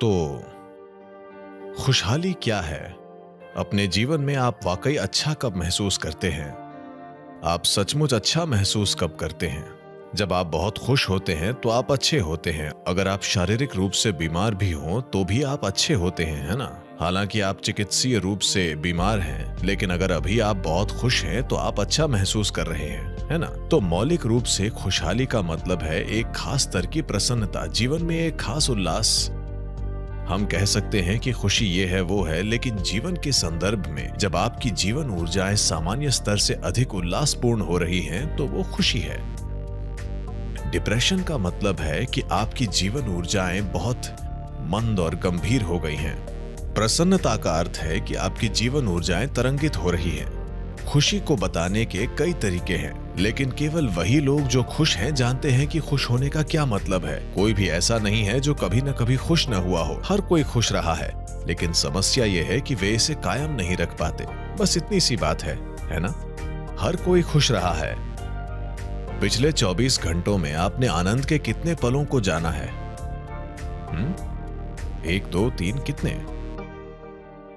तो खुशहाली क्या है? अपने जीवन में आप वाकई अच्छा कब महसूस करते हैं? आप सचमुच अच्छा महसूस कब करते हैं? जब आप बहुत खुश होते हैं तो आप अच्छे होते हैं। अगर आप शारीरिक रूप से बीमार भी हों तो भी आप अच्छे होते हैं, है ना? हालांकि आप चिकित्सीय रूप से बीमार हैं, लेकिन अगर अभी आप बहुत खुश हैं तो आप अच्छा महसूस कर रहे हैं, है ना? तो मौलिक रूप से खुशहाली का मतलब है एक खास स्तर की प्रसन्नता, जीवन में एक खास उल्लास। हम कह सकते हैं कि खुशी ये है वो है, लेकिन जीवन के संदर्भ में जब आपकी जीवन ऊर्जाएं सामान्य स्तर से अधिक उल्लासपूर्ण हो रही हैं तो वो खुशी है। डिप्रेशन का मतलब है कि आपकी जीवन ऊर्जाएं बहुत मंद और गंभीर हो गई हैं। प्रसन्नता का अर्थ है कि आपकी जीवन ऊर्जाएं तरंगित हो रही हैं। खुशी को बताने के कई तरीके हैं, लेकिन केवल वही लोग जो खुश हैं जानते हैं कि खुश होने का क्या मतलब है। कोई भी ऐसा नहीं है जो कभी न कभी खुश न हुआ हो। हर कोई खुश रहा है, लेकिन समस्या यह है कि वे इसे कायम नहीं रख पाते। बस इतनी सी बात है ना? हर कोई खुश रहा है। पिछले 24 घंटों में आपने आनंद के कितने पलों को जाना है? 1, 2, 3 कितने?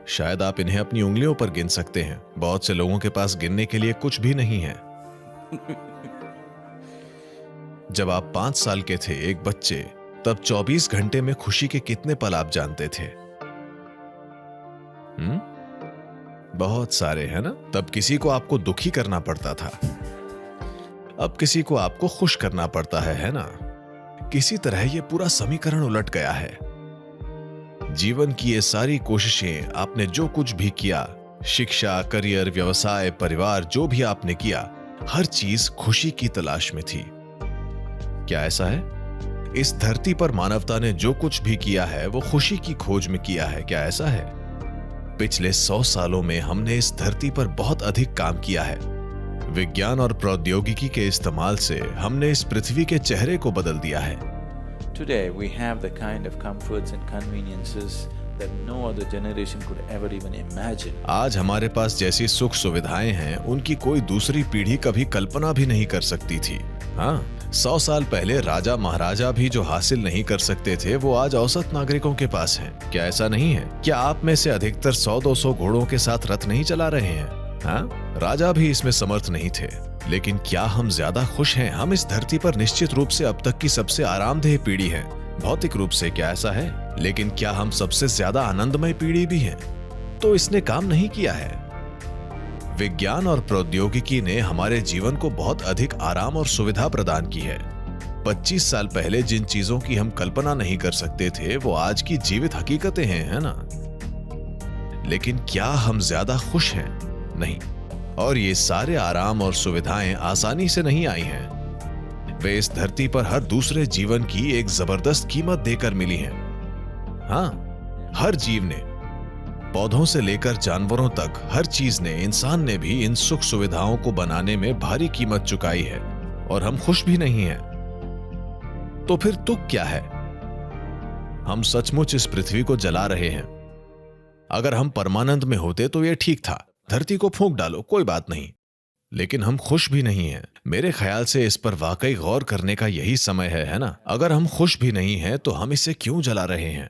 शायद आप इन्हें अपनी उंगलियों पर गिन सकते हैं। बहुत से लोगों के पास गिनने के लिए कुछ भी नहीं है। जब आप 5 साल के थे, एक बच्चे, तब 24 घंटे में खुशी के कितने पल आप जानते थे? बहुत सारे, है ना? तब किसी को आपको दुखी करना पड़ता था, अब किसी को आपको खुश करना पड़ता है ना? किसी तरह यह पूरा समीकरण उलट गया है। जीवन की ये सारी कोशिशें, आपने जो कुछ भी किया, शिक्षा, करियर, व्यवसाय, परिवार, जो भी आपने किया, हर चीज खुशी की तलाश में थी। क्या ऐसा है? इस धरती पर मानवता ने जो कुछ भी किया है वो खुशी की खोज में किया है। क्या ऐसा है? पिछले 100 सालों में हमने इस धरती पर बहुत अधिक काम किया है। विज्ञान और प्रौद्योगिकी के इस्तेमाल से हमने इस पृथ्वी के चेहरे को बदल दिया है। Today we have the kind of comforts and conveniences that no other generation could ever even imagine. आज हमारे पास जैसी सुख सुविधाएं हैं, उनकी कोई दूसरी पीढ़ी कभी कल्पना भी नहीं कर सकती थी। हाँ, 100 साल पहले राजा महाराजा भी जो हासिल नहीं कर सकते थे वो आज औसत नागरिकों के पास है। क्या ऐसा नहीं है? क्या आप में से अधिकतर 100-200 घोड़ों के साथ रथ नहीं चला रहे हैं? हाँ, राजा भी इसमें समर्थ नहीं थे। लेकिन क्या हम ज्यादा खुश हैं? हम इस धरती पर निश्चित रूप से अब तक की सबसे आरामदेह पीढ़ी हैं, भौतिक रूप से। क्या ऐसा है? लेकिन क्या हम सबसे ज्यादा आनंदमय पीढ़ी भी हैं? तो इसने काम नहीं किया है। विज्ञान और प्रौद्योगिकी ने हमारे जीवन को बहुत अधिक आराम और सुविधा प्रदान की है। 25 साल पहले जिन चीजों की हम कल्पना नहीं कर सकते थे वो आज की जीवित हकीकतें हैं, है ना? लेकिन क्या हम ज्यादा खुश हैं? नहीं। और ये सारे आराम और सुविधाएं आसानी से नहीं आई हैं। वे इस धरती पर हर दूसरे जीवन की एक जबरदस्त कीमत देकर मिली हैं। हाँ, हर जीव ने, पौधों से लेकर जानवरों तक, हर चीज ने, इंसान ने भी इन सुख सुविधाओं को बनाने में भारी कीमत चुकाई है, और हम खुश भी नहीं हैं। तो फिर तुक क्या है? हम सचमुच इस पृथ्वी को जला रहे हैं। अगर हम परमानंद में होते तो यह ठीक था, धरती को फूंक डालो, कोई बात नहीं। लेकिन हम खुश भी नहीं हैं। मेरे ख्याल से इस पर वाकई गौर करने का यही समय है ना? अगर हम खुश भी नहीं हैं तो हम इसे क्यों जला रहे हैं?